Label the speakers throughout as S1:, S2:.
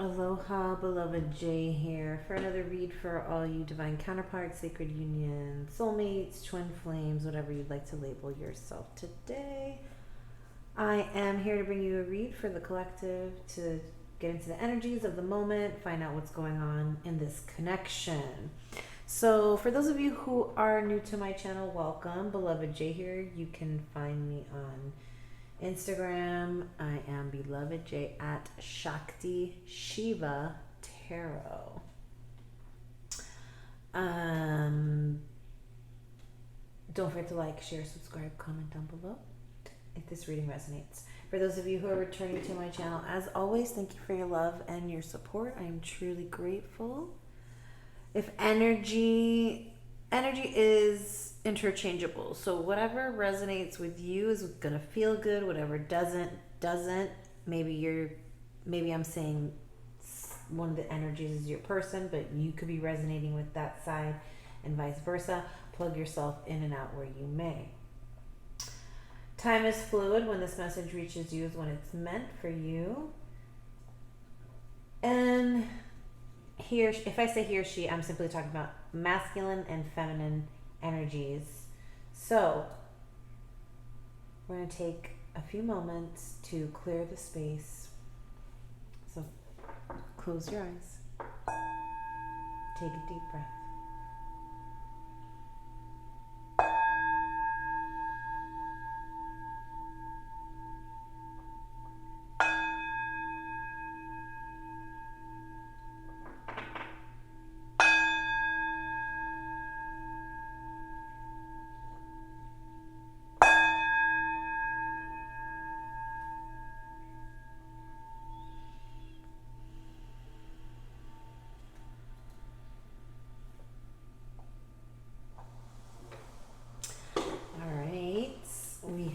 S1: Aloha, beloved Jay here for another read for all you divine counterparts, sacred unions, soulmates, twin flames, whatever you'd like to label yourself today. I am here to bring you a read for the collective to get into the energies of the moment, find out what's going on in this connection. So for those of you who are new to my channel, welcome. Beloved Jay here. You can find me on Instagram. I am Beloved J at ShaktiShivaTarot. Don't forget to like, share, subscribe, comment down below if this reading resonates. For those of you who are returning to my channel, as always, thank you for your love and your support. I am truly grateful. If energy is interchangeable, so whatever resonates with you is gonna feel good. Whatever doesn't. Maybe I'm saying one of the energies is your person, but you could be resonating with that side, and vice versa. Plug yourself in and out where you may. Time is fluid. When this message reaches you is when it's meant for you. And here, if I say he or she, I'm simply talking about masculine and feminine energies. So we're going to take a few moments to clear the space. So close your eyes. Take a deep breath.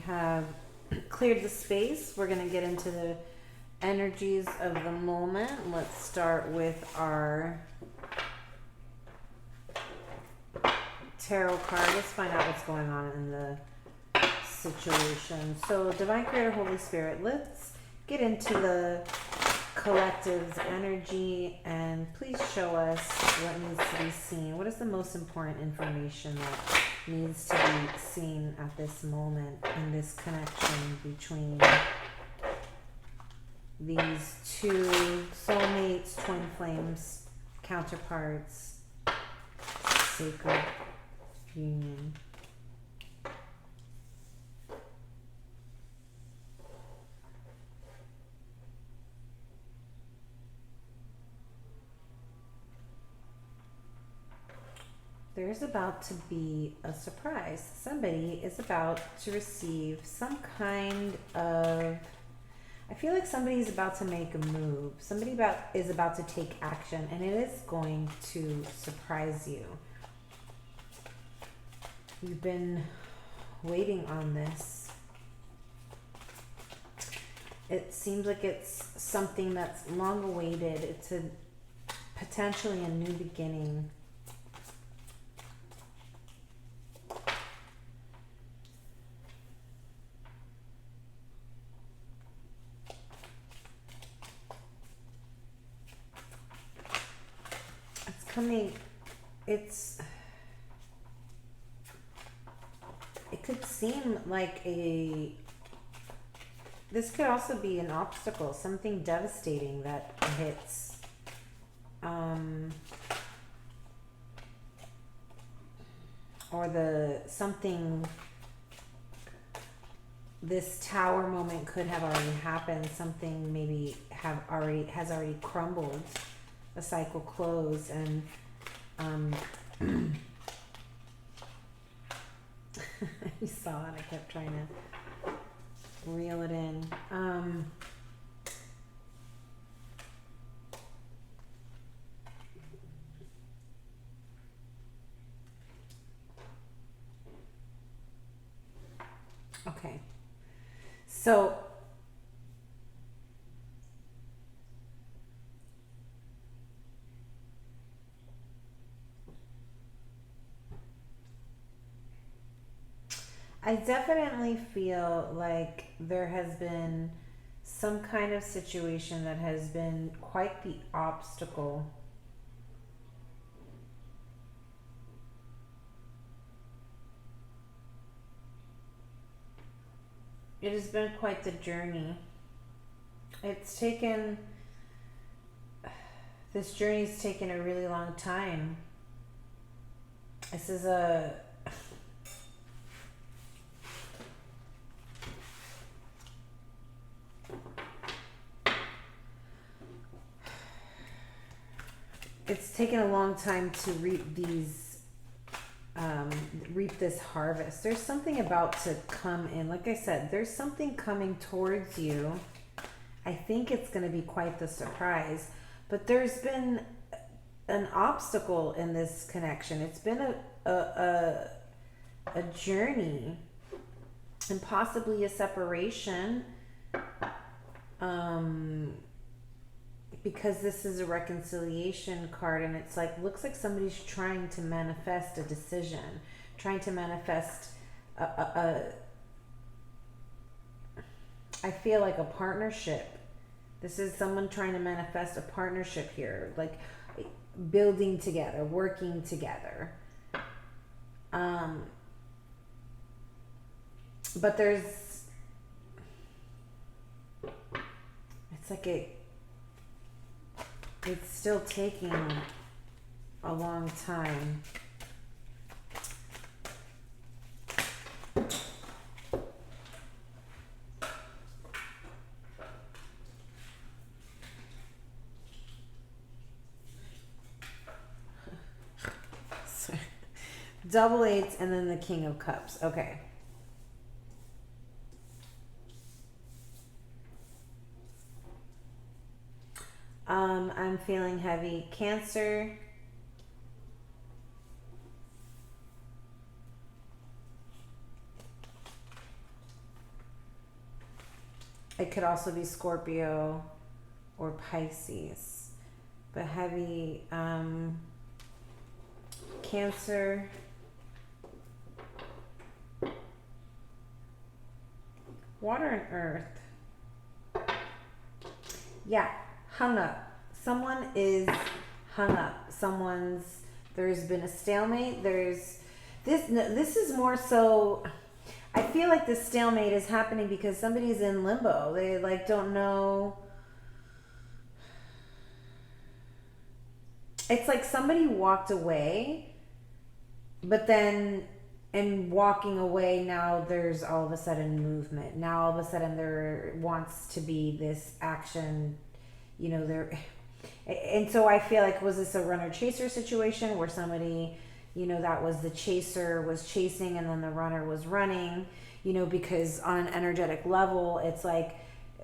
S1: Have cleared the space. We're going to get into the energies of the moment. Let's start with our tarot card. Let's find out what's going on in the situation. So Divine Creator, Holy Spirit, let's get into the collective's energy, and please show us what needs to be seen. What is the most important information that needs to be seen at this moment in this connection between these two soulmates, twin flames, counterparts, sacred union? There's about to be a surprise. Somebody is about to receive some kind of, I feel like somebody's about to make a move. Somebody is about to take action, and it is going to surprise you. You've been waiting on this. It seems like it's something that's long awaited. It's potentially a new beginning. Coming, it could seem like this could also be an obstacle, something devastating that hits. Or this tower moment could have already happened. Something maybe has already crumbled. A cycle closed, and you saw it. I kept trying to reel it in. Okay, so I definitely feel like there has been some kind of situation that has been quite the obstacle. It has been quite the journey. This journey's taken a really long time. This is it's taken a long time to reap this harvest. There's something about to come in. Like I said, there's something coming towards you. I think it's going to be quite the surprise, but there's been an obstacle in this connection. It's been a journey and possibly a separation, because this is a reconciliation card, and it's like, looks like somebody's trying to manifest a decision, trying to manifest I feel like a partnership. This is someone trying to manifest a partnership here, like building together, working together. But it's like it's still taking a long time. Double eights and then the King of Cups. Okay. I'm feeling heavy. Cancer. It could also be Scorpio or Pisces. But heavy Cancer. Water and earth. Yeah, hung up. Someone is hung up. There's been a stalemate. This is more so, I feel like this stalemate is happening because somebody's in limbo. They like don't know. It's like somebody walked away, but then in walking away, now there's all of a sudden movement. Now all of a sudden there wants to be this action, and so I feel like, was this a runner-chaser situation where somebody, that was the chaser was chasing and then the runner was running, because on an energetic level, it's like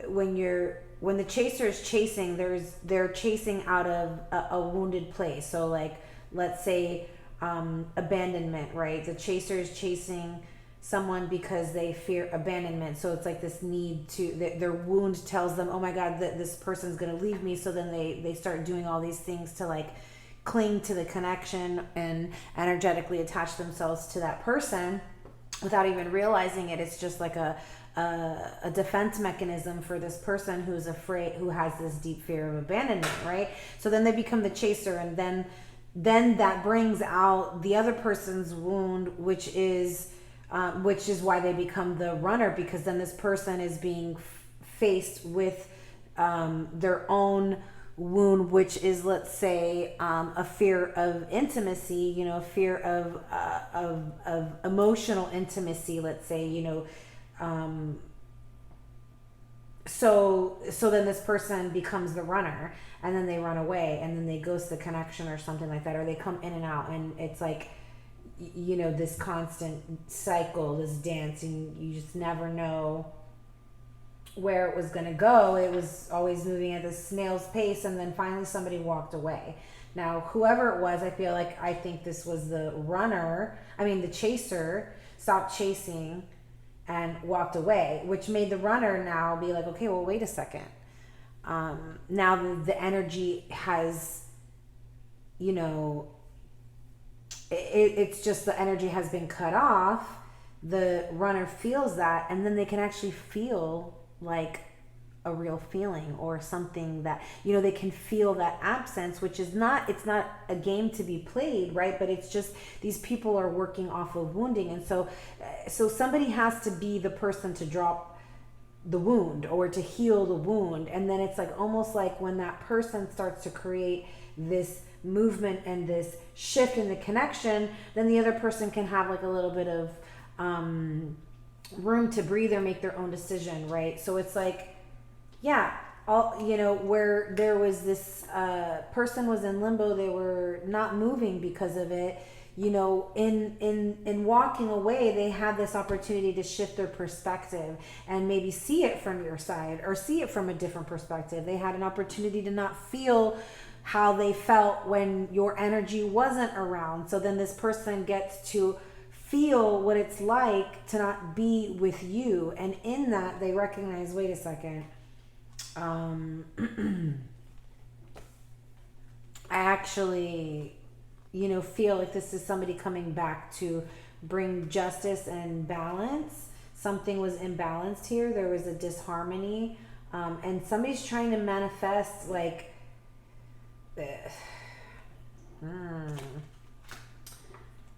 S1: when the chaser is chasing, they're chasing out of a wounded place. So like, let's say abandonment, right? The chaser is chasing someone because they fear abandonment. So it's like this need to, their wound tells them, oh my God, this person's going to leave me. So then they start doing all these things to like cling to the connection and energetically attach themselves to that person without even realizing it. It's just like a defense mechanism for this person who's afraid, who has this deep fear of abandonment, right? So then they become the chaser, and then that brings out the other person's wound, which is why they become the runner, because then this person is being faced with their own wound, which is, let's say, a fear of intimacy, a fear of emotional intimacy, let's say, so then this person becomes the runner, and then they run away, and then they ghost the connection or something like that, or they come in and out, and it's like, this constant cycle, this dance, and you just never know where it was going to go. It was always moving at this snail's pace, and then finally somebody walked away. Now, whoever it was, I think this was the the chaser stopped chasing and walked away, which made the runner now be like, okay, well, wait a second. Now the energy has, it's just the energy has been cut off. The runner feels that, and then they can actually feel like a real feeling or something that, you know, they can feel that absence, which is not, it's not a game to be played, right? But it's just these people are working off of wounding. And so somebody has to be the person to drop the wound or to heal the wound. And then it's like almost like when that person starts to create this movement and this shift in the connection, then the other person can have like a little bit of room to breathe or make their own decision, right? So it's like, yeah, all, you know, where there was this person was in limbo, they were not moving because of it, you know, in walking away, they had this opportunity to shift their perspective and maybe see it from your side or see it from a different perspective. They had an opportunity to not feel how they felt when your energy wasn't around. So then this person gets to feel what it's like to not be with you. And in that, they recognize, wait a second, I actually, you know, feel like this is somebody coming back to bring justice and balance. Something was imbalanced here. There was a disharmony. And somebody's trying to manifest like,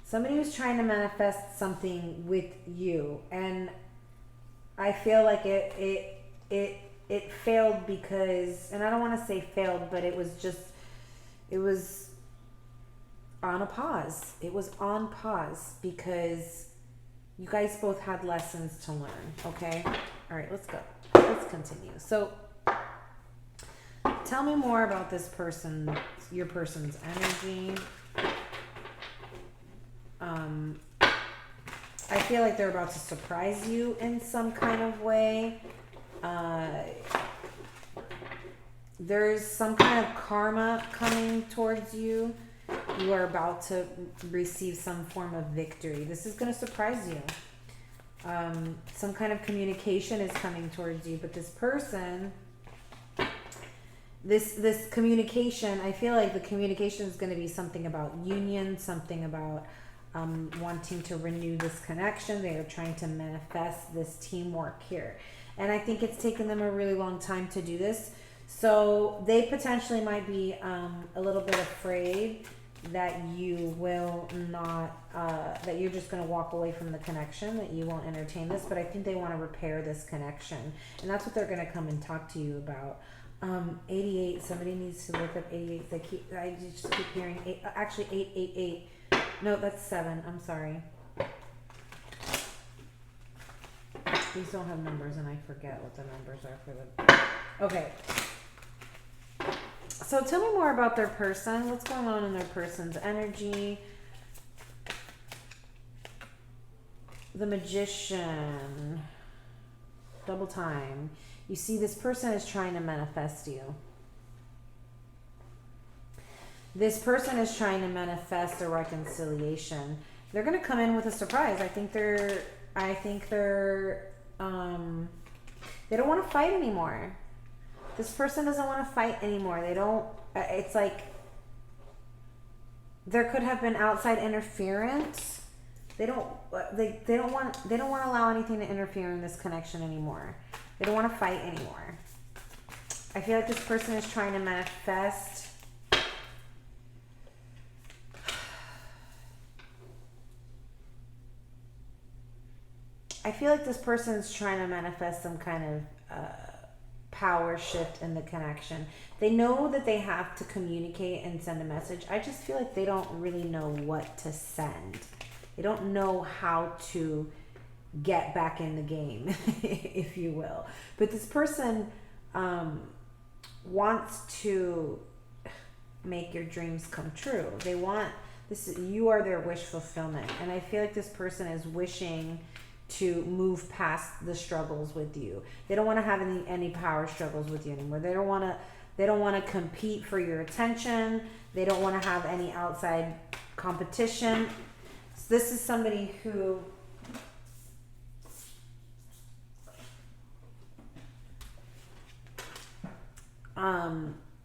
S1: somebody was trying to manifest something with you. And I feel like it failed because, and I don't want to say failed, but it was on a pause. It was on pause because you guys both had lessons to learn. Okay. All right, let's go. Let's continue. So tell me more about this person, your person's energy. I feel like they're about to surprise you in some kind of way. There's some kind of karma coming towards you. You are about to receive some form of victory. This is going to surprise you. Some kind of communication is coming towards you, but this person, this communication, I feel like the communication is going to be something about union, something about wanting to renew this connection. They are trying to manifest this teamwork here. And I think it's taken them a really long time to do this. So they potentially might be a little bit afraid that you will not, that you're just going to walk away from the connection, that you won't entertain this. But I think they want to repair this connection. And that's what they're going to come and talk to you about. 88, somebody needs to look up 88. I just keep hearing, actually 888. No, that's 7. I'm sorry. These don't have numbers and I forget what the numbers are for the... Okay. So tell me more about their person. What's going on in their person's energy? The Magician. Double time. You see, this person is trying to manifest you. This person is trying to manifest a reconciliation. They're going to come in with a surprise. I think they're they don't want to fight anymore. This person doesn't want to fight anymore. They don't, it's like there could have been outside interference. They don't want to allow anything to interfere in this connection anymore. They don't want to fight anymore. I feel like this person is trying to manifest some kind of power shift in the connection. They know that they have to communicate and send a message. I just feel like they don't really know what to send. They don't know how to get back in the game, if you will. But this person wants to make your dreams come true. They want this. You are their wish fulfillment, and I feel like this person is wishing to move past the struggles with you. They don't want to have any power struggles with you anymore. They don't want to compete for your attention. They don't want to have any outside competition. So this is somebody who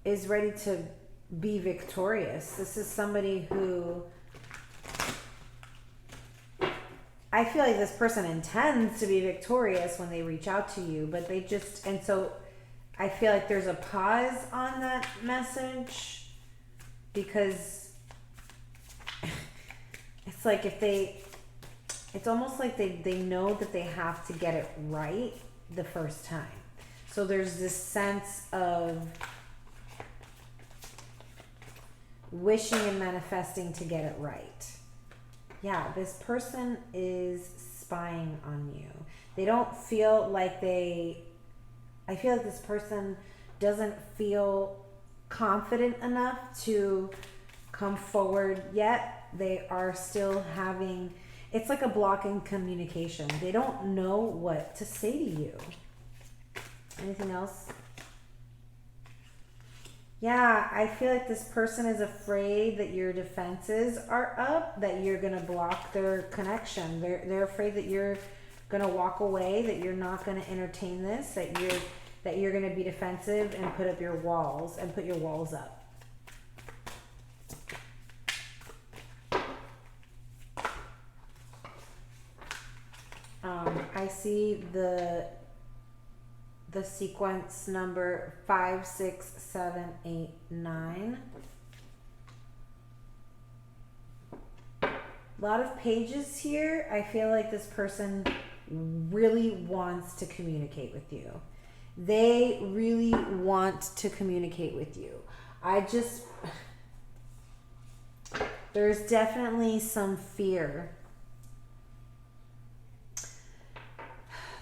S1: is ready to be victorious. This is somebody who I feel like this person intends to be victorious when they reach out to you, but they just, and so I feel like there's a pause on that message because it's like it's almost like they know that they have to get it right the first time. So there's this sense of wishing and manifesting to get it right. Yeah, this person is spying on you. They don't feel like I feel like this person doesn't feel confident enough to come forward yet. They are still having, it's like a block in communication. They don't know what to say to you. Anything else? Yeah, I feel like this person is afraid that your defenses are up, that you're going to block their connection. They're afraid that you're going to walk away, that you're not going to entertain this, that you're going to be defensive and put up your walls and put your walls up. I see the sequence number 5, 6, 7, 8, 9. A lot of pages here. I feel like this person really wants to communicate with you. They really want to communicate with you. There's definitely some fear.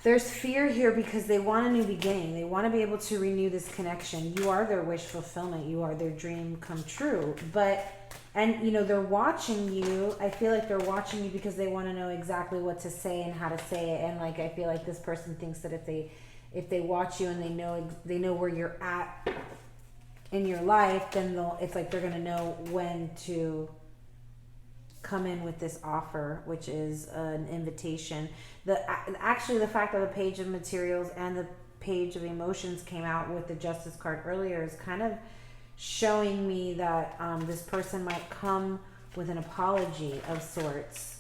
S1: There's fear here because they want a new beginning. They want to be able to renew this connection. You are their wish fulfillment. You are their dream come true. And they're watching you. I feel like they're watching you because they want to know exactly what to say and how to say it. And I feel like this person thinks that if they watch you and they know where you're at in your life, then it's like they're going to know when to come in with this offer, which is an invitation. Actually, the fact that the page of materials and the page of emotions came out with the Justice card earlier is kind of showing me that this person might come with an apology of sorts.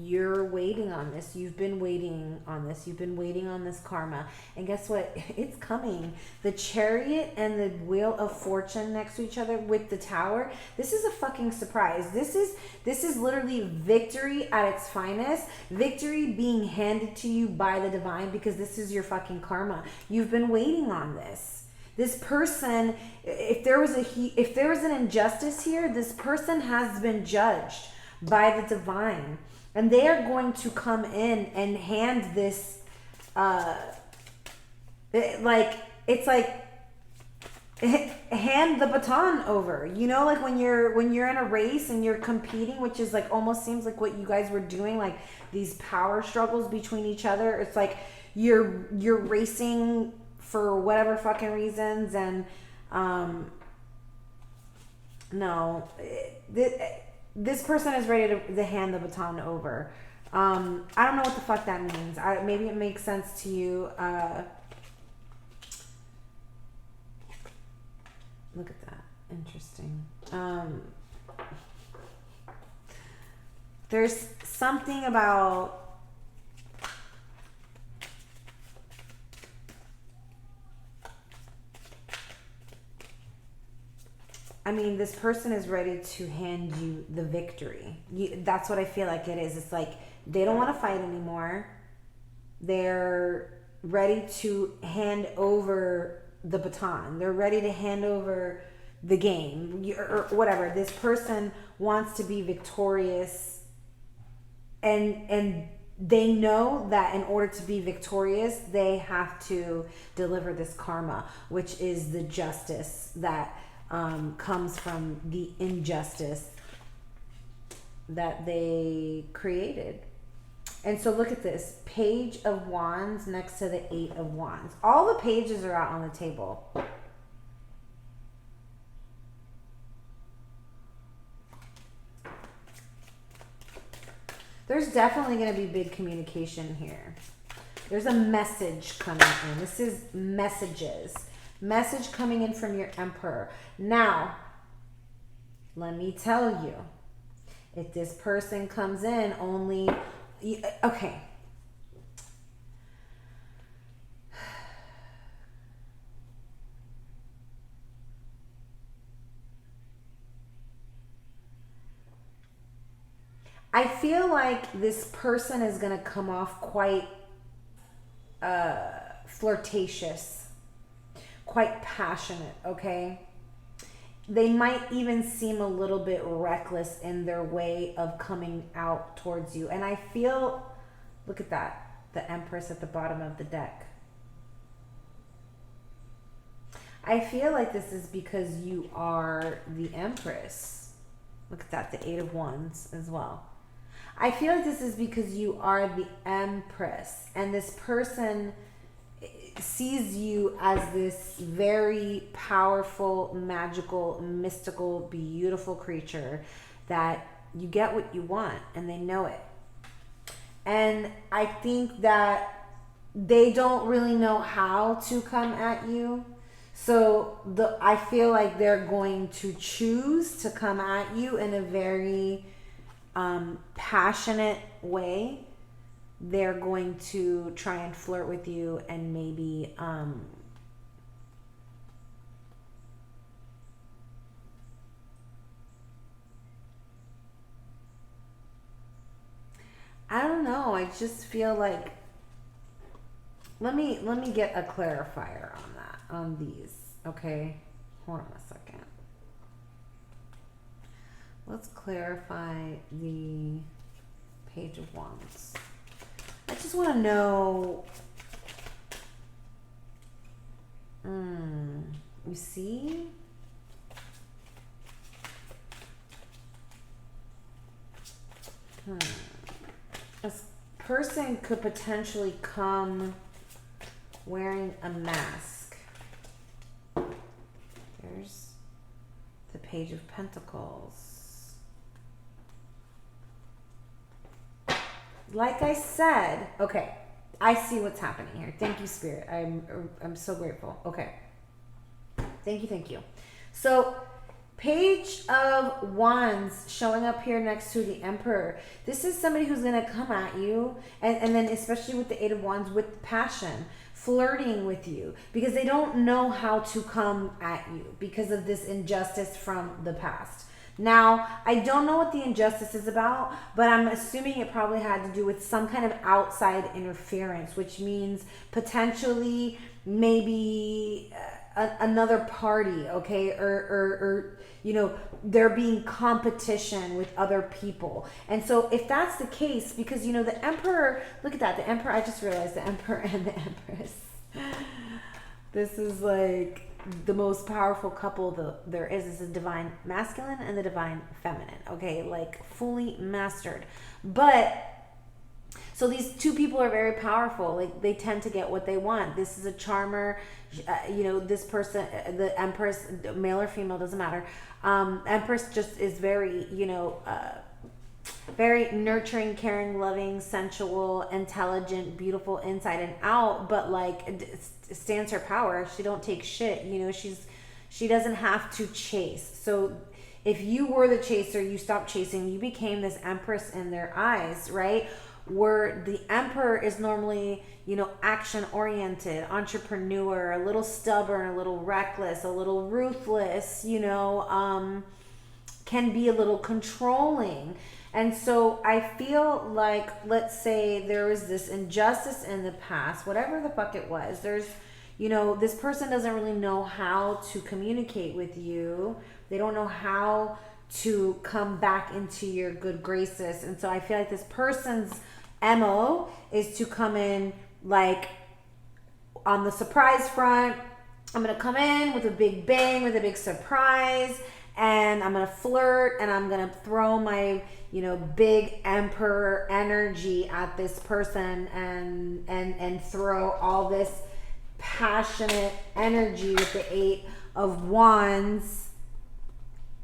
S1: You're waiting on this. You've been waiting on this. You've been waiting on this karma. And guess what? It's coming. The Chariot and the Wheel of Fortune next to each other with the Tower. This is a fucking surprise. This is literally victory at its finest. Victory being handed to you by the divine because this is your fucking karma. You've been waiting on this. This person, if there was an injustice here, this person has been judged by the divine. And they are going to come in and hand this, hand the baton over. Like when you're in a race and you're competing, which is almost seems like what you guys were doing, like these power struggles between each other. It's like you're racing for whatever fucking reasons, and this person is ready to hand the baton over. I don't know what the fuck that means. Maybe it makes sense to you. Look at that. Interesting. There's something about... this person is ready to hand you the victory. That's what I feel like it is. It's like they don't want to fight anymore. They're ready to hand over the baton. They're ready to hand over the game or whatever. This person wants to be victorious, and they know that in order to be victorious, they have to deliver this karma, which is the justice that comes from the injustice that they created. And so look at this Page of Wands next to the 8 of Wands. All the pages are out on the table. There's definitely going to be big communication here. There's a message coming in. This is messages. Message coming in from your Emperor. Now, let me tell you, if this person comes in only... Okay. I feel like this person is going to come off quite flirtatious, quite passionate, okay? They might even seem a little bit reckless in their way of coming out towards you. And I feel, look at that, the Empress at the bottom of the deck. I feel like this is because you are the Empress. Look at that, the Eight of Wands as well. I feel like this is because you are the Empress, and this person sees you as this very powerful, magical, mystical, beautiful creature that you get what you want, and they know it. And I think that they don't really know how to come at you. So I feel like they're going to choose to come at you in a very passionate way. They're going to try and flirt with you and maybe I don't know. I just feel like let me get a clarifier on that, on these. Okay, hold on a second. Let's clarify the Page of Wands. I just want to know. You see? This person could potentially come wearing a mask. There's the Page of Pentacles. Like I said, okay, I see what's happening here. Thank you, Spirit. I'm so grateful. Okay. Thank you. So, Page of Wands showing up here next to the Emperor. This is somebody who's going to come at you, and then especially with the Eight of Wands, with passion, flirting with you, because they don't know how to come at you because of this injustice from the past. Now, I don't know what the injustice is about, but I'm assuming it probably had to do with some kind of outside interference, which means potentially maybe another party, okay, or you know, there being competition with other people. And so if that's the case, because, you know, the Emperor, look at that, the Emperor, I just realized the Emperor and the Empress. This is like the most powerful couple there is the divine masculine and the divine feminine, okay, like fully mastered. But so these two people are very powerful. Like, they tend to get what they want. This is a charmer. You know, this person, the Empress, male or female, doesn't matter. Empress just is very, you know, very nurturing, caring, loving, sensual, intelligent, beautiful inside and out. But like, stands her power. She don't take shit. You know, she doesn't have to chase. So if you were the chaser, you stopped chasing. You became this Empress in their eyes, right? Where the Emperor is normally, you know, action-oriented, entrepreneur, a little stubborn, a little reckless, a little ruthless, you know, can be a little controlling. And so I feel like, let's say there was this injustice in the past, whatever the fuck it was, there's, you know, this person doesn't really know how to communicate with you. They don't know how to come back into your good graces. And so I feel like this person's MO is to come in like on the surprise front. I'm going to come in with a big bang, with a big surprise, and I'm going to flirt, and I'm going to throw my, you know, big Emperor energy at this person and throw all this passionate energy with the Eight of Wands.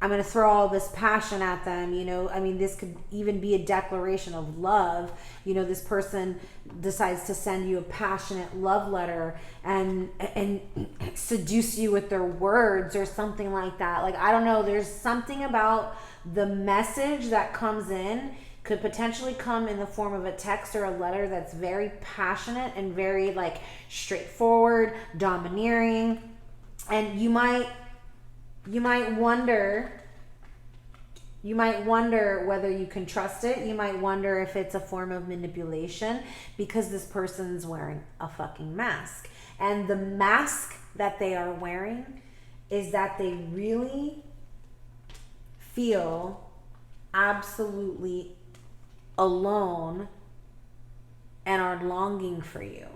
S1: I'm going to throw all this passion at them, you know. I mean, this could even be a declaration of love. You know, this person decides to send you a passionate love letter and seduce you with their words or something like that. Like, I don't know. There's something about the message that comes in, could potentially come in the form of a text or a letter that's very passionate and very, like, straightforward, domineering. And you might wonder, You might wonder whether you can trust it. You might wonder if it's a form of manipulation because this person's wearing a fucking mask. And the mask that they are wearing is that they really feel absolutely alone and are longing for you.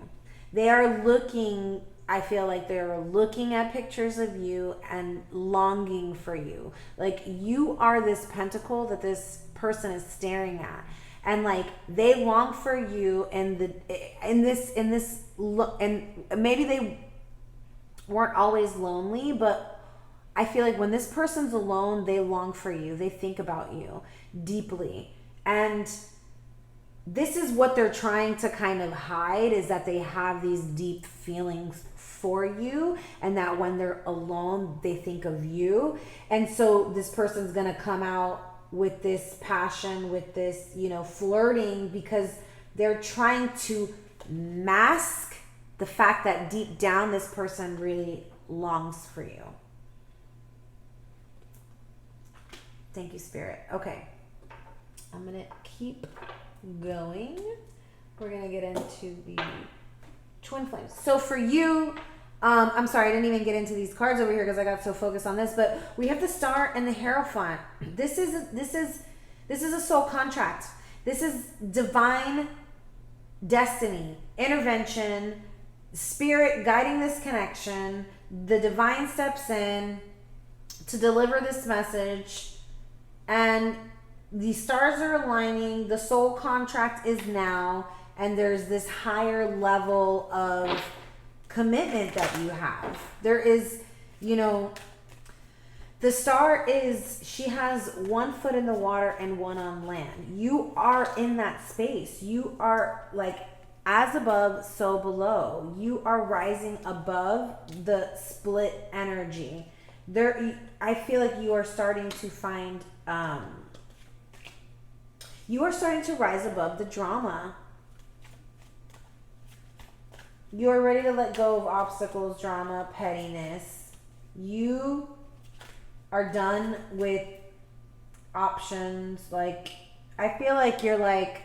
S1: They are looking, I feel like they're looking at pictures of you and longing for you. Like you are this pentacle that this person is staring at. And like they long for you and maybe they weren't always lonely, but I feel like when this person's alone, they long for you. They think about you deeply. And this is what they're trying to kind of hide, is that they have these deep feelings for you, and that when they're alone, they think of you. And so this person's going to come out with this passion, with this, you know, flirting, because they're trying to mask the fact that deep down this person really longs for you. Thank you, Spirit. Okay. I'm going to keep going. We're going to get into the twin flames. So for you, I'm sorry, I didn't even get into these cards over here because I got so focused on this, but we have the Star and the Hierophant. This is a soul contract. This is divine destiny, intervention, spirit guiding this connection. The divine steps in to deliver this message, and the stars are aligning. The soul contract is now, and there's this higher level of commitment that you have. There is, you know, the star is, she has 1 foot in the water and 1 on land. You are in that space. You are like as above, so below. You are rising above the split energy. There, I feel like you are starting to find, you are starting to rise above the drama. You are ready to let go of obstacles, drama, pettiness. You are done with options. Like, I feel like you're like,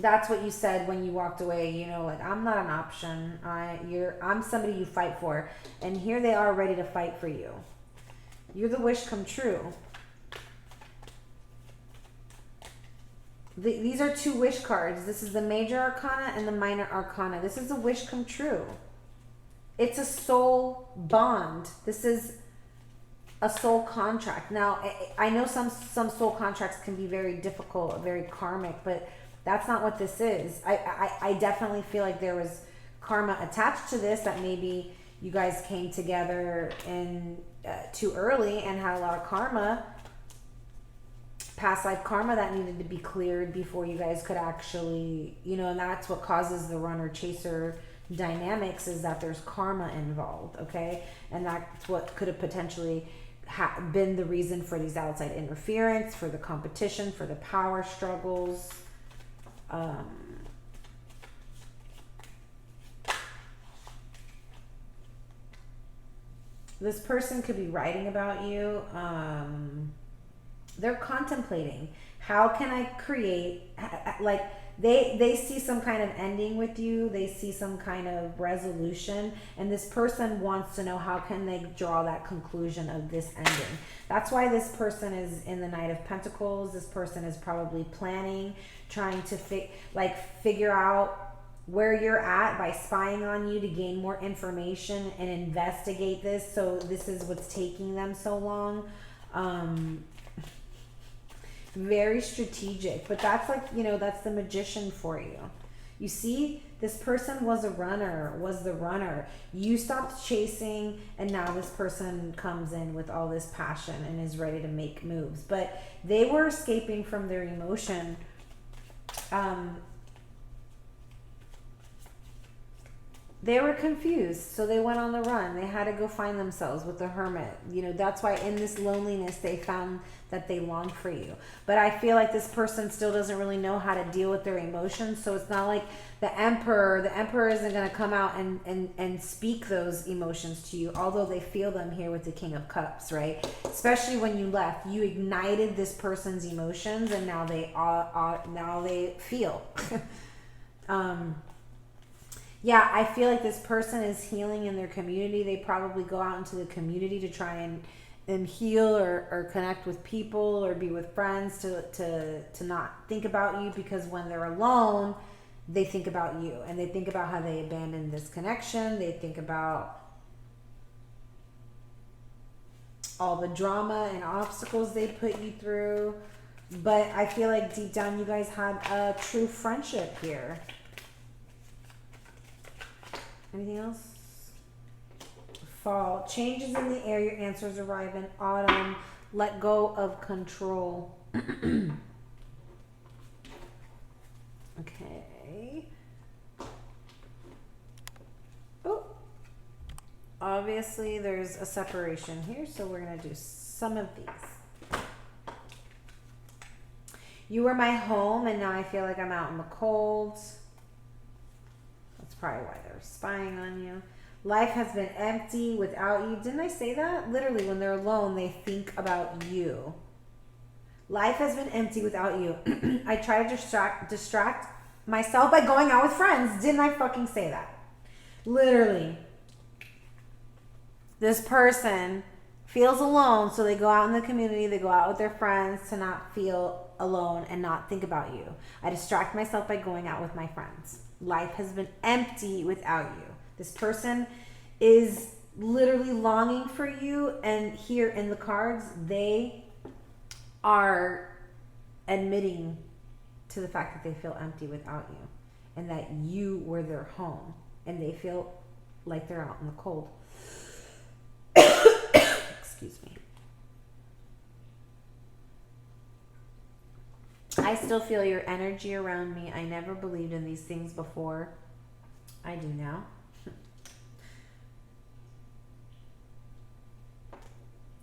S1: that's what you said when you walked away, you know, like, I'm not an option. I'm somebody you fight for. And here they are ready to fight for you. You're the wish come true. These are 2 wish cards. This is the major arcana and the minor arcana. This is a wish come true. It's a soul bond. This is a soul contract. Now, I know some soul contracts can be very difficult, very karmic, but that's not what this is. I definitely feel like there was karma attached to this, that maybe you guys came together in too early and had a lot of karma, past life karma that needed to be cleared before you guys could actually, you know, and that's what causes the runner chaser dynamics, is that there's karma involved, okay? And that's what could have potentially been the reason for these outside interference, for the competition, for the power struggles. This person could be writing about you. They're contemplating, how can I create, like, they see some kind of ending with you. They see some kind of resolution, and this person wants to know, how can they draw that conclusion of this ending? That's why this person is in the Knight of Pentacles. This person is probably planning, trying to figure out where you're at by spying on you to gain more information and investigate this. So this is what's taking them so long. Very strategic, but that's like, you know, that's the magician for you. You see, this person was the runner. You stopped chasing, and now this person comes in with all this passion and is ready to make moves. But they were escaping from their emotion. they were confused, so they went on the run. They had to go find themselves with the hermit. You know, that's why in this loneliness they found that they longed for you. But I feel like this person still doesn't really know how to deal with their emotions, so it's not like the emperor isn't going to come out and speak those emotions to you, although they feel them here with the King of Cups, right? Especially when you left, you ignited this person's emotions, and now they feel. Yeah, I feel like this person is healing in their community. They probably go out into the community to try and heal or connect with people or be with friends to not think about you, because when they're alone, they think about you and they think about how they abandoned this connection. They think about all the drama and obstacles they put you through. But I feel like deep down you guys had a true friendship here. Anything else? Fall. Changes in the air. Your answers arrive in autumn. Let go of control. Okay. Oh. Obviously, there's a separation here, so we're going to do some of these. You were my home, and now I feel like I'm out in the cold. That's probably why they're spying on you. Life has been empty without you. Didn't I say that? Literally, when they're alone, they think about you. Life has been empty without you. I try to distract myself by going out with friends. Didn't I fucking say that? Literally. This person feels alone, so they go out in the community, they go out with their friends to not feel alone and not think about you. I distract myself by going out with my friends. Life has been empty without you. This person is literally longing for you, and here in the cards, they are admitting to the fact that they feel empty without you and that you were their home, and they feel like they're out in the cold. Excuse me. I still feel your energy around me. I never believed in these things before. I do now.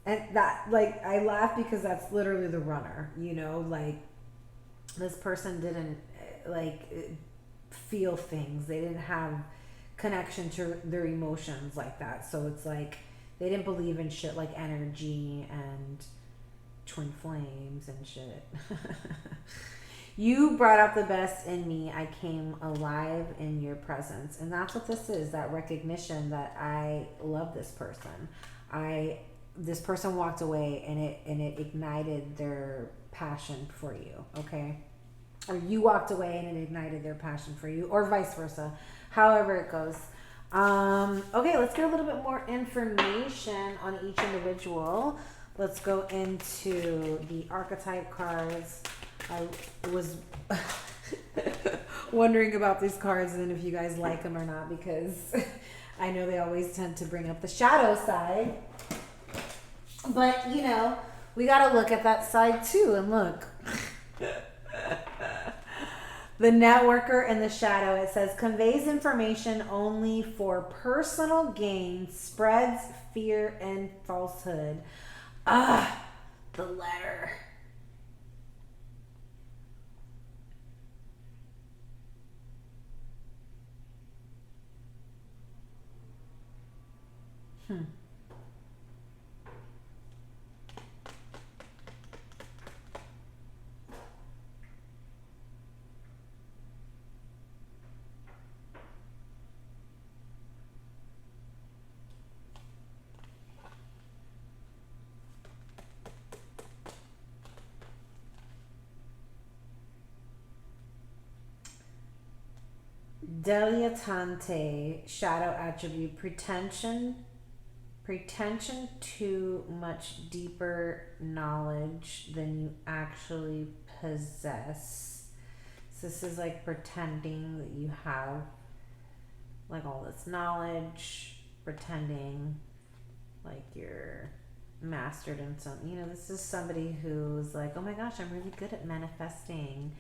S1: And that, like, I laugh because that's literally the runner, you know, like, this person didn't, like, feel things. They didn't have connection to their emotions like that. So it's like, they didn't believe in shit like energy and twin flames and shit. You brought out the best in me. I came alive in your presence. And that's what this is, that recognition that I love this person. This person walked away and it ignited their passion for you, okay? Or you walked away and it ignited their passion for you, or vice versa, however it goes. Okay, let's get a little bit more information on each individual. Let's go into the archetype cards. I was wondering about these cards and if you guys like them or not, because I know they always tend to bring up the shadow side. But, you know, we got to look at that side too. And look. The networker in the shadow, it says, conveys information only for personal gain, spreads fear and falsehood. The letter. Dilettante, shadow attribute, pretension to much deeper knowledge than you actually possess. So this is like pretending that you have like all this knowledge, pretending like you're mastered in something. You know, this is somebody who's like, oh my gosh, I'm really good at manifesting.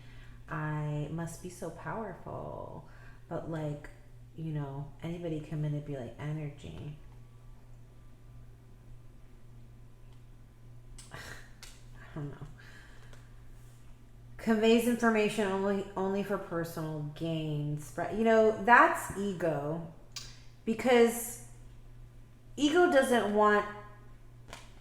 S1: I must be so powerful. But like, you know, anybody can manipulate energy. I don't know. Conveys information only for personal gain. You know, that's ego, because ego doesn't want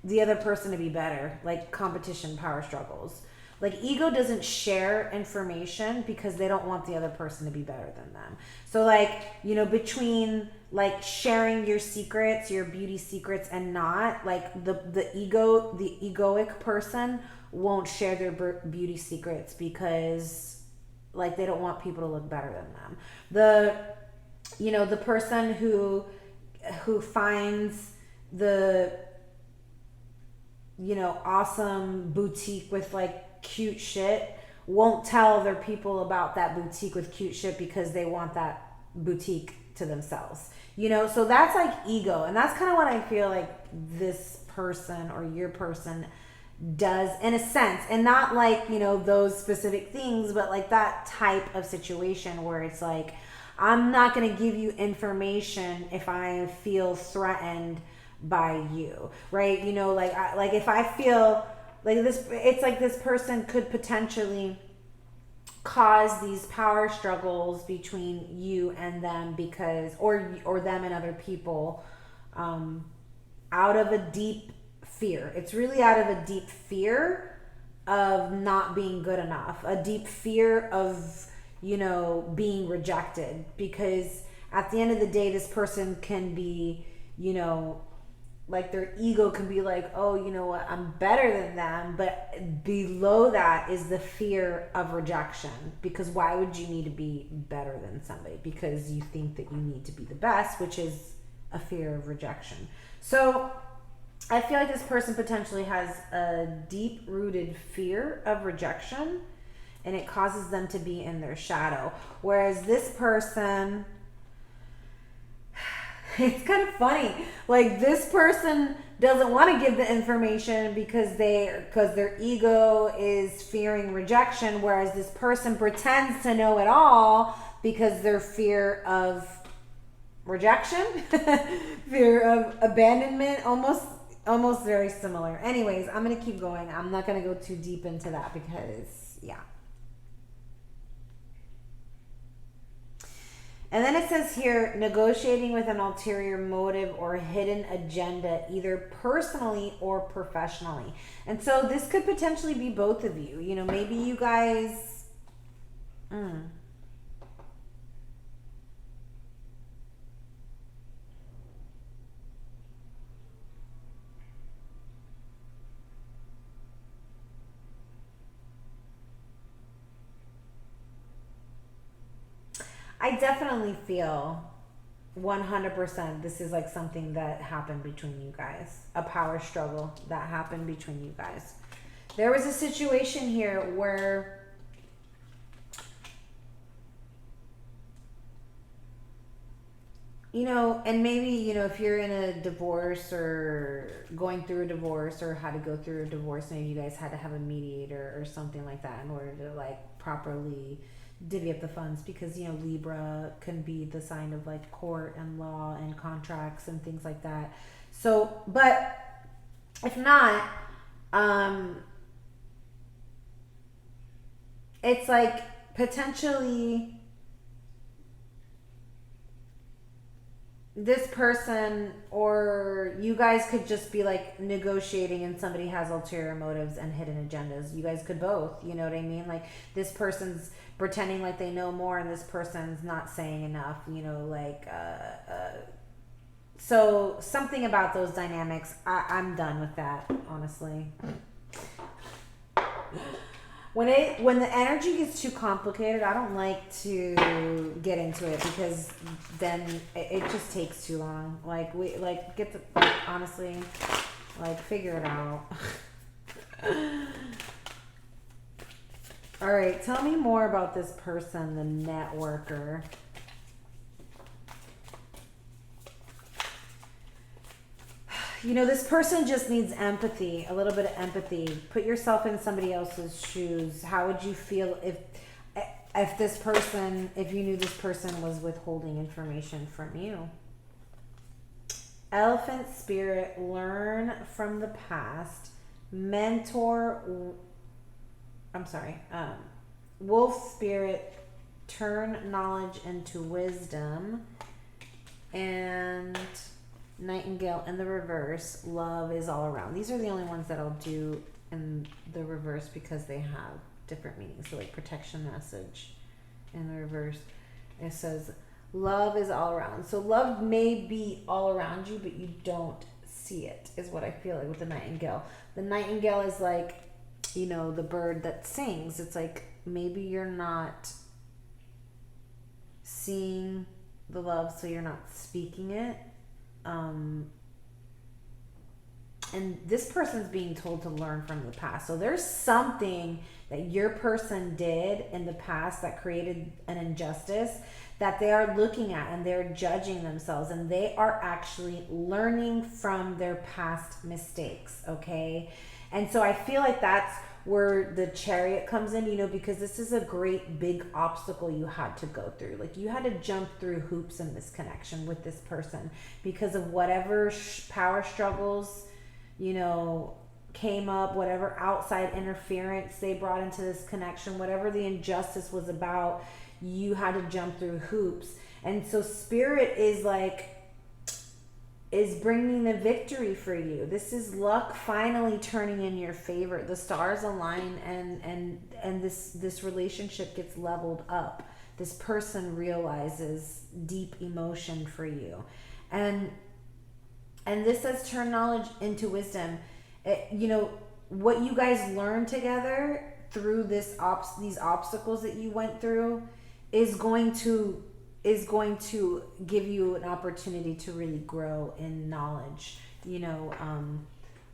S1: the other person to be better, like competition, power struggles. Like, ego doesn't share information because they don't want the other person to be better than them. So, like, you know, between like sharing your secrets, your beauty secrets, and not, like, the egoic person won't share their beauty secrets because, like, they don't want people to look better than them. The person who finds the, you know, awesome boutique with like cute shit won't tell their people about that boutique with cute shit because they want that boutique to themselves, you know. So that's like ego, and that's kind of what I feel like this person or your person does, in a sense. And not like, you know, those specific things, but like that type of situation where it's like, I'm not going to give you information if I feel threatened by you, right? You know, like if I feel like this, it's like this person could potentially cause these power struggles between you and them because, or them and other people, out of a deep fear. It's really out of a deep fear of not being good enough, a deep fear of, you know, being rejected. Because at the end of the day, this person can be, you know, like, their ego can be like, oh, you know what, I'm better than them. But below that is the fear of rejection. Because why would you need to be better than somebody? Because you think that you need to be the best, which is a fear of rejection. So I feel like this person potentially has a deep-rooted fear of rejection, and it causes them to be in their shadow. Whereas this person, it's kind of funny. Like, this person doesn't want to give the information because their ego is fearing rejection, whereas this person pretends to know it all because their fear of rejection, fear of abandonment, almost very similar. Anyways, I'm going to keep going. I'm not going to go too deep into that because, yeah. And then it says here, negotiating with an ulterior motive or hidden agenda, either personally or professionally. And so this could potentially be both of you. You know, maybe you guys... I definitely feel 100% this is like something that happened between you guys. A power struggle that happened between you guys. There was a situation here where you know, and maybe, you know, if you're in a divorce or going through a divorce or had to go through a divorce, maybe you guys had to have a mediator or something like that in order to like properly divvy up the funds, because, you know, Libra can be the sign of like court and law and contracts and things like that. So, but if not, it's like potentially this person or you guys could just be like negotiating and somebody has ulterior motives and hidden agendas. You guys could both, you know what I mean? Like, this person's pretending like they know more and this person's not saying enough, you know, like, so something about those dynamics, I'm done with that, honestly. When the energy gets too complicated, I don't like to get into it because then it just takes too long. Like, honestly, like, figure it out. All right, tell me more about this person, the networker. You know, this person just needs empathy, a little bit of empathy. Put yourself in somebody else's shoes. How would you feel if, if you knew this person was withholding information from you. Elephant spirit, learn from the past. Wolf spirit, turn knowledge into wisdom. And Nightingale in the reverse, love is all around. These are the only ones that I'll do in the reverse because they have different meanings. So like protection message in the reverse, it says love is all around. So love may be all around you, but you don't see it, is what I feel like with the Nightingale. The Nightingale is like, you know, the bird that sings. It's like maybe you're not seeing the love, so you're not speaking it. And this person's being told to learn from the past. So there's something that your person did in the past that created an injustice that they are looking at, and they're judging themselves, and they are actually learning from their past mistakes, okay? And so I feel like that's where the Chariot comes in, you know, because this is a great big obstacle you had to go through. Like you had to jump through hoops in this connection with this person because of whatever power struggles, you know, came up, whatever outside interference they brought into this connection, whatever the injustice was about, you had to jump through hoops. And so Spirit is bringing the victory for you. This is luck finally turning in your favor. The stars align, and this relationship gets leveled up. This person realizes deep emotion for you. And this says turn knowledge into wisdom. You know, what you guys learned together through these obstacles that you went through is going to give you an opportunity to really grow in knowledge, you know,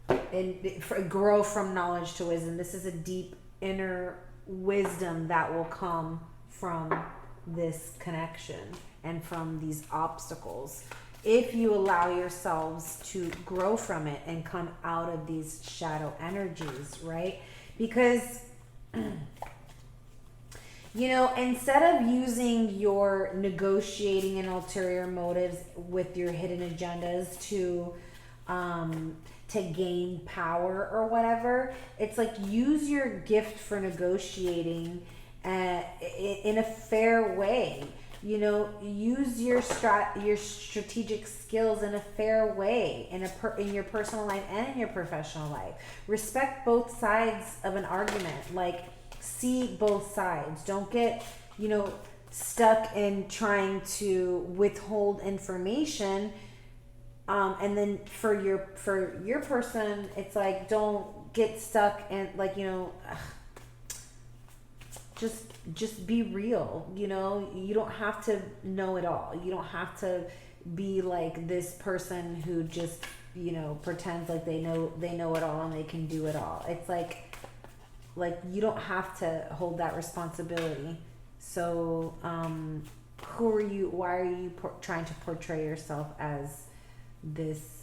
S1: and grow from knowledge to wisdom. This is a deep inner wisdom that will come from this connection and from these obstacles, if you allow yourselves to grow from it and come out of these shadow energies, right? Because you know, instead of using your negotiating and ulterior motives with your hidden agendas to gain power or whatever, it's like use your gift for negotiating in a fair way. You know, use your strategic skills in a fair way in your personal life and in your professional life. Respect both sides of an argument. Like, see both sides. Don't get, you know, stuck in trying to withhold information. And then for your person, it's like, don't get stuck in, like, you know, just be real. You know, you don't have to know it all. You don't have to be like this person who just, you know, pretends like they know it all and they can do it all. It's like you don't have to hold that responsibility. So who are you? Why are you trying to portray yourself as this?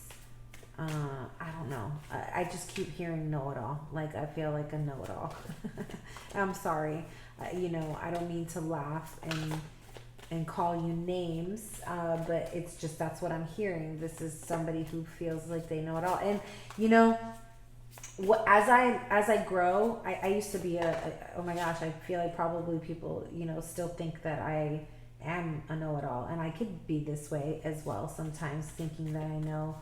S1: I don't know. I just keep hearing know-it-all. Like, I feel like a know-it-all. I'm sorry. You know, I don't mean to laugh and call you names, but it's just, that's what I'm hearing. This is somebody who feels like they know it all. And, you know, as I grow, I used to be oh my gosh, I feel like probably people, you know, still think that I am a know-it-all, and I could be this way as well sometimes, thinking that I know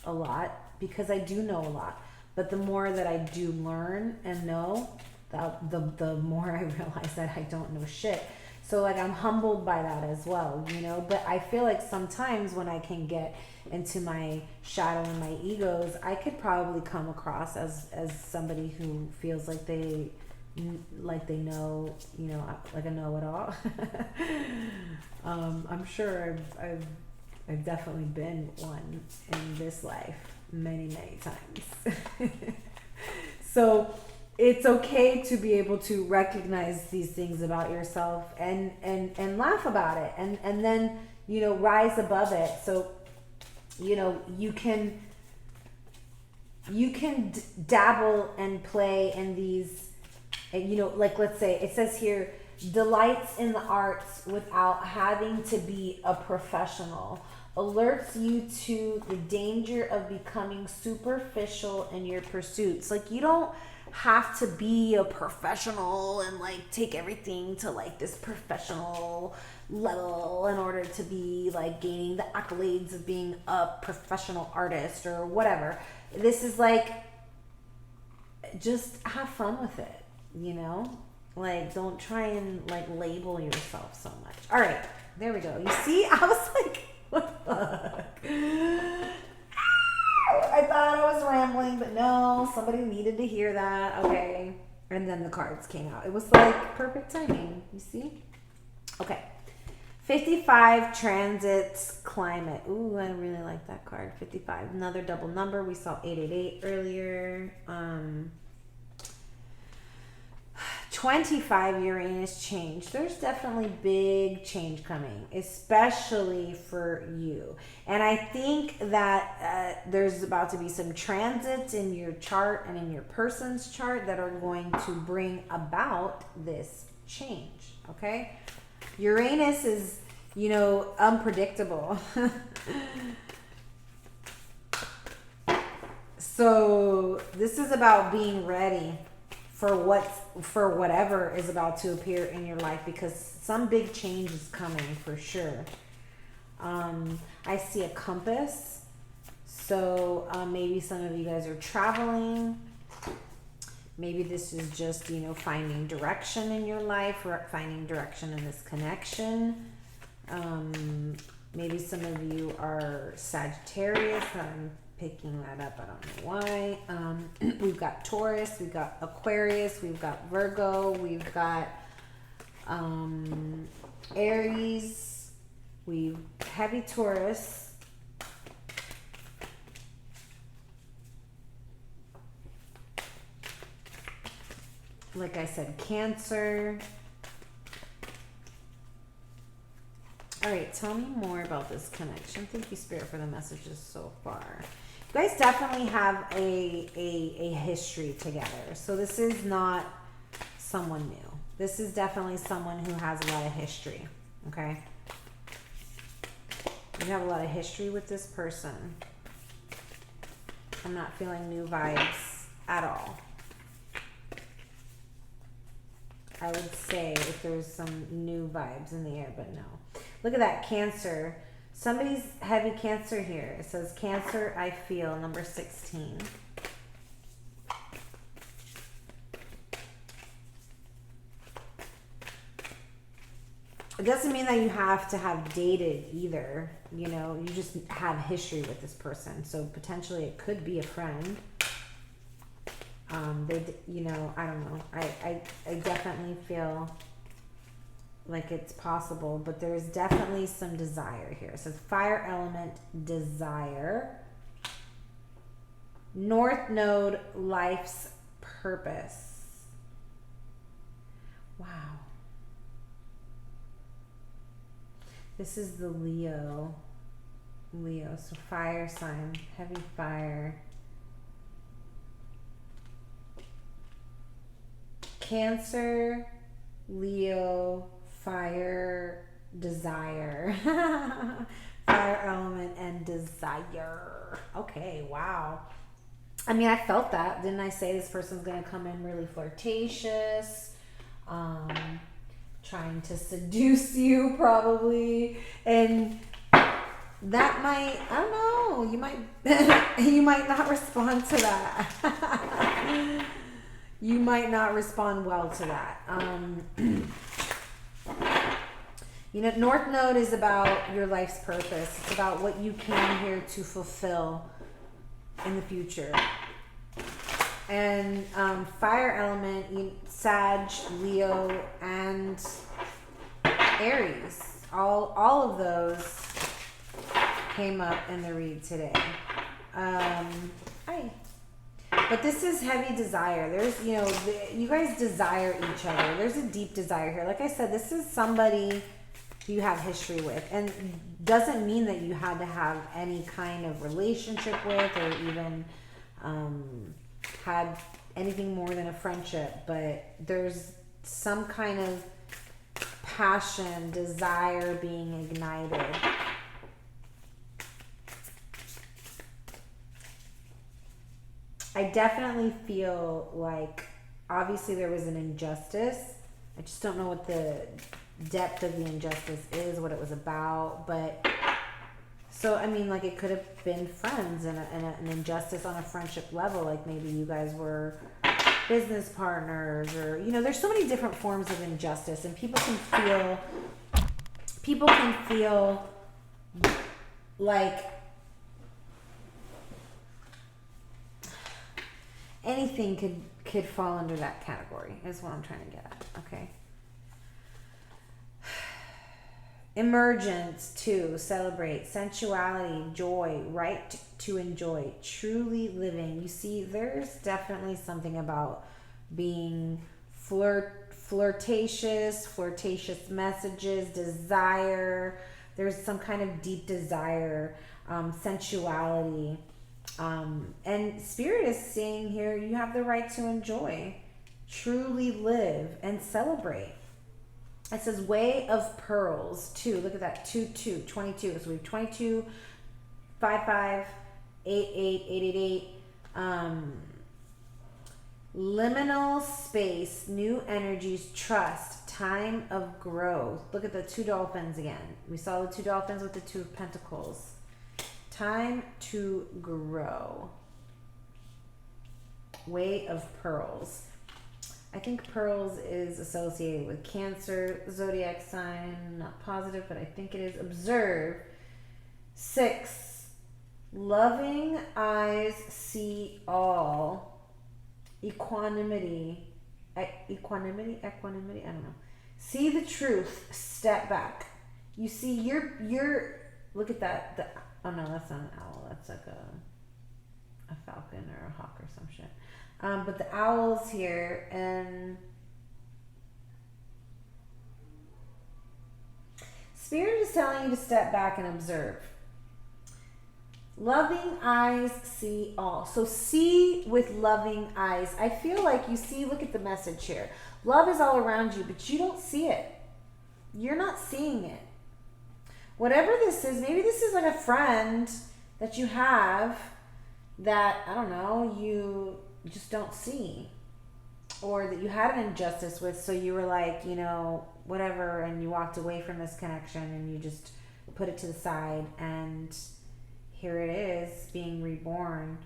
S1: a lot, because I do know a lot. But the more that I do learn and know, the more I realize that I don't know shit. So like, I'm humbled by that as well, you know. But I feel like sometimes when I can get into my shadow and my egos, I could probably come across as somebody who feels like they know, you know, like a know-it-all. I'm sure I've definitely been one in this life many times. So it's okay to be able to recognize these things about yourself and laugh about it, and then, you know, rise above it. So, you know, you can dabble and play in these, you know, like, let's say it says here, delights in the arts without having to be a professional, alerts you to the danger of becoming superficial in your pursuits. Like, you don't have to be a professional and like take everything to like this professional level in order to be like gaining the accolades of being a professional artist or whatever. This is like, just have fun with it, you know? Like, don't try and like label yourself so much. All right, there we go. You see, I was like, what the fuck? I thought I was rambling, but no, somebody needed to hear that. Okay. And then the cards came out. It was like perfect timing. You see? Okay. 55 transits climate. Ooh, I really like that card. 55. Another double number. We saw 888 earlier. 25 Uranus change. There's definitely big change coming, especially for you. And I think that there's about to be some transits in your chart and in your person's chart that are going to bring about this change, okay? Uranus is, you know, unpredictable. So this is about being ready for whatever is about to appear in your life, because some big change is coming for sure. I see a compass. So maybe some of you guys are traveling. Maybe this is just, you know, finding direction in your life or finding direction in this connection. Maybe some of you are Sagittarius. I'm picking that up. I don't know why. We've got Taurus. We've got Aquarius. We've got Virgo. We've got Aries. We've heavy Taurus. Like I said, Cancer. All right, tell me more about this connection. Thank you, Spirit, for the messages so far. You guys definitely have a history together. So this is not someone new. This is definitely someone who has a lot of history, okay? You have a lot of history with this person. I'm not feeling new vibes at all. I would say if there's some new vibes in the air, but no. Look at that, Cancer. Somebody's heavy Cancer here. It says, Cancer, I feel, number 16. It doesn't mean that you have to have dated either. You know, you just have history with this person. So potentially it could be a friend. You know, I don't know. I definitely feel like it's possible, but there's definitely some desire here. It says fire element desire. North node, life's purpose. Wow. This is the Leo. So fire sign, heavy fire. Cancer, Leo, fire, desire. Fire element and desire. Okay, wow. I mean, I felt that. Didn't I say this person's going to come in really flirtatious? Trying to seduce you, probably. And that might, I don't know, you might not respond to that. You might not respond well to that. You know, North Node is about your life's purpose. It's about what you came here to fulfill in the future. And fire element, Sag, Leo, and Aries. All of those came up in the read today. But this is heavy desire. There's, you know, you guys desire each other. There's a deep desire here. Like I said, this is somebody you have history with, and doesn't mean that you had to have any kind of relationship with, or even had anything more than a friendship. But there's some kind of passion, desire being ignited. I definitely feel like, obviously there was an injustice. I just don't know what the depth of the injustice is, what it was about. But, so, I mean, like, it could have been friends and an injustice on a friendship level. Like, maybe you guys were business partners, or, you know, there's so many different forms of injustice. And people can feel like anything could fall under that category, is what I'm trying to get at, okay? Emergence, to celebrate, sensuality, joy, right to enjoy, truly living. You see, there's definitely something about being flirtatious messages, desire. There's some kind of deep desire, sensuality. And Spirit is saying here, you have the right to enjoy, truly live, and celebrate. It says way of pearls, 2. Look at that, 2, 2, 22. So we have 22, 5, 5, 8, 8, 8, 8, 8. Liminal space, new energies, trust, time of growth. Look at the 2 dolphins again. We saw the 2 dolphins with the 2 of pentacles. Time to grow. Way of pearls. I think pearls is associated with Cancer, zodiac sign. Not positive, but I think it is. Observe. 6. Loving eyes see all. Equanimity. Equanimity? I don't know. See the truth. Step back. You see, you're look at that. Oh no, that's not an owl. That's like a falcon or a hawk or some shit. But the owl's here, and Spirit is telling you to step back and observe. Loving eyes see all. So see with loving eyes. I feel like you see, look at the message here. Love is all around you, but you don't see it. You're not seeing it. Whatever this is, maybe this is like a friend that you have that, I don't know, you just don't see, or that you had an injustice with, so you were like, you know, whatever, and you walked away from this connection and you just put it to the side, and here it is being reborn.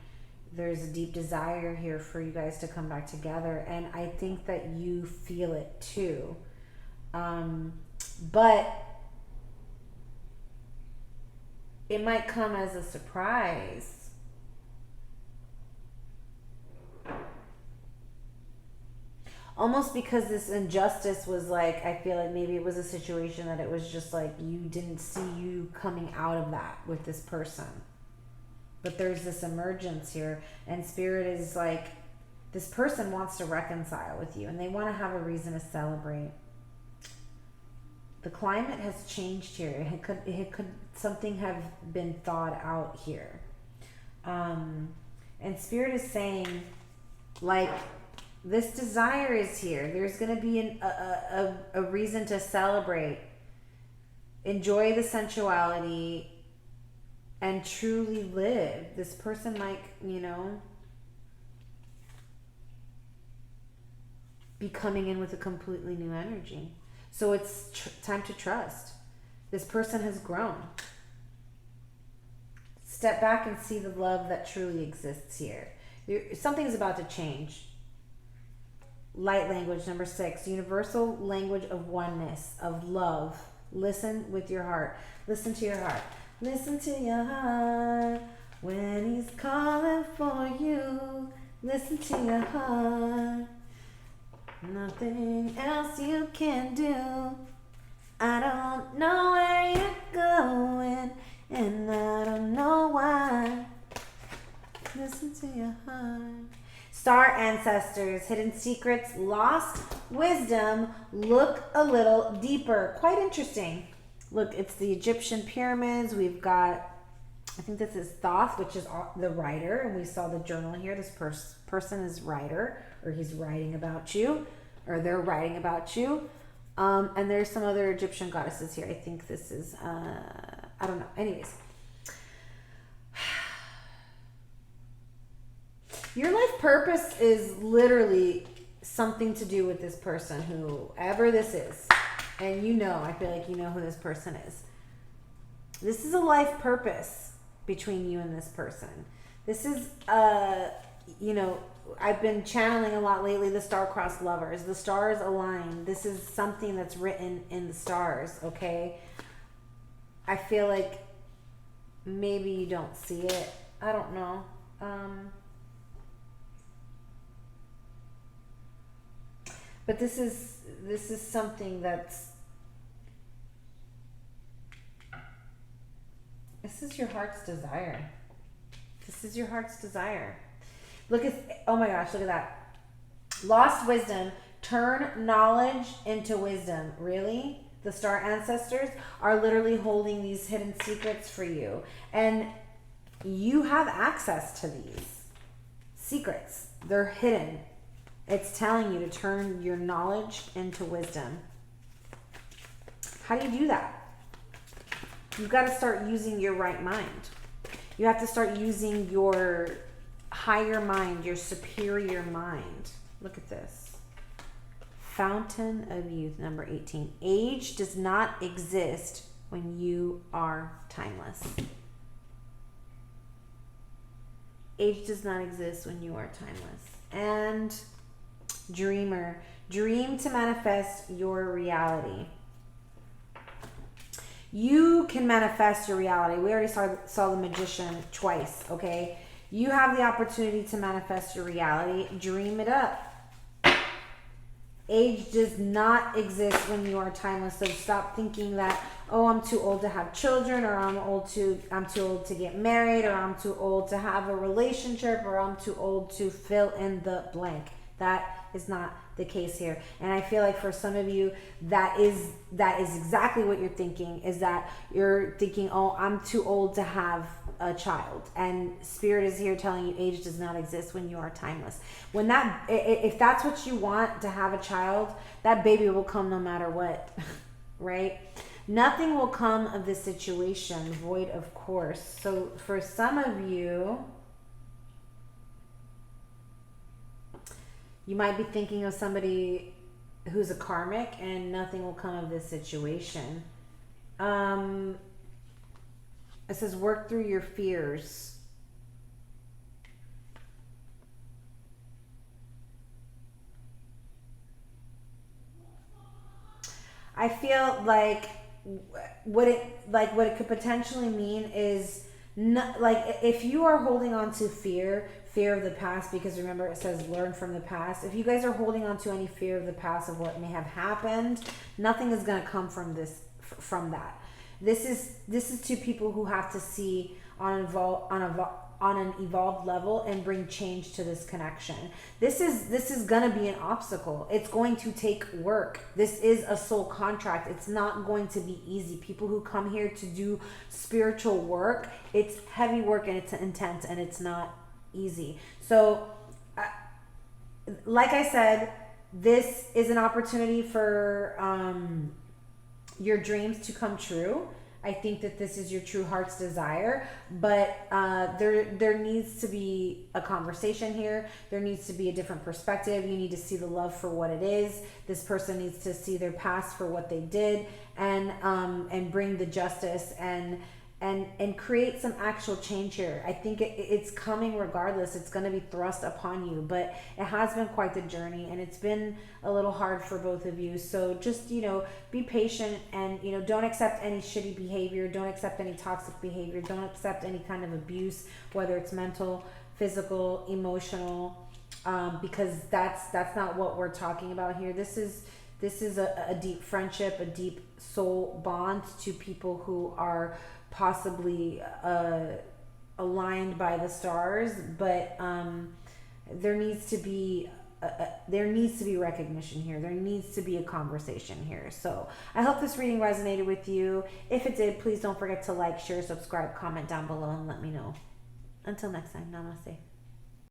S1: There's a deep desire here for you guys to come back together, and I think that you feel it too, but it might come as a surprise. Almost because this injustice was like, I feel like maybe it was a situation that it was just like you didn't see you coming out of that with this person. But there's this emergence here, and Spirit is like, this person wants to reconcile with you, and they want to have a reason to celebrate. The climate has changed here. It could something have been thought out here. And Spirit is saying, like, this desire is here. There's going to be a reason to celebrate. Enjoy the sensuality and truly live. This person might, you know, be coming in with a completely new energy. So it's time to trust. This person has grown. Step back and see the love that truly exists here. Something's about to change. Light language, number 6. Universal language of oneness, of love. Listen with your heart. Listen to your heart. Listen to your heart when he's calling for you. Listen to your heart. Nothing else you can do. I don't know where you're going, and I don't know why. Listen to your heart. Star ancestors, hidden secrets, lost wisdom. Look a little deeper. Quite interesting. Look, it's the Egyptian pyramids. We've got, I think this is Thoth, which is the writer, and we saw the journal here. This person is writer, or he's writing about you, or they're writing about you. And there's some other Egyptian goddesses here. I think this is, I don't know. Anyways. Your life purpose is literally something to do with this person, whoever this is. And you know, I feel like you know who this person is. This is a life purpose between you and this person. This is, you know, I've been channeling a lot lately the star-crossed lovers. The stars align. This is something that's written in the stars, okay? I feel like maybe you don't see it. I don't know. But this is something that's, this is your heart's desire. This is your heart's desire. Look at, oh my gosh, look at that. Lost wisdom, turn knowledge into wisdom. Really? The star ancestors are literally holding these hidden secrets for you. And you have access to these secrets. They're hidden. It's telling you to turn your knowledge into wisdom. How do you do that? You've got to start using your right mind. You have to start using your higher mind, your superior mind. Look at this. Fountain of Youth, number 18. Age does not exist when you are timeless. Age does not exist when you are timeless. And dreamer, dream to manifest your reality. You can manifest your reality. We already saw the magician twice, okay? You have the opportunity to manifest your reality. Dream it up. Age does not exist when you are timeless. So stop thinking that, oh, I'm too old to have children, or I'm too old to get married, or I'm too old to have a relationship, or I'm too old to fill in the blank. That is not the case here. And I feel like for some of you, that is exactly what you're thinking, is that you're thinking, oh, I'm too old to have a child. And Spirit is here telling you age does not exist when you are timeless. When that, if that's what you want, to have a child, that baby will come no matter what, right? Nothing will come of this situation void of course. So for some of you, you might be thinking of somebody who's a karmic, and nothing will come of this situation. It says work through your fears. I feel like what it could potentially mean is not, like, if you are holding on to fear of the past, because remember it says learn from the past. If you guys are holding on to any fear of the past of what may have happened, nothing is going to come from that. This is to people who have to see on an evolved level and bring change to this connection. This is going to be an obstacle. It's going to take work. This is a soul contract. It's not going to be easy. People who come here to do spiritual work, it's heavy work and it's intense and it's not easy. So like I said, this is an opportunity for your dreams to come true. I think that this is your true heart's desire, but there needs to be a conversation here. There needs to be a different perspective. You need to see the love for what it is. This person needs to see their past for what they did, and bring the justice and create some actual change here. I think it's coming regardless. It's going to be thrust upon you, but it has been quite the journey, and it's been a little hard for both of you. So just, be patient, and, don't accept any shitty behavior. Don't accept any toxic behavior. Don't accept any kind of abuse, whether it's mental, physical, emotional, because that's not what we're talking about here. This is a deep friendship, a deep soul bond to people who are possibly aligned by the stars, but there needs to be recognition here. There needs to be a conversation here. So I hope this reading resonated with you. If it did, please don't forget to like, share, subscribe, comment down below, and let me know. Until next time, namaste.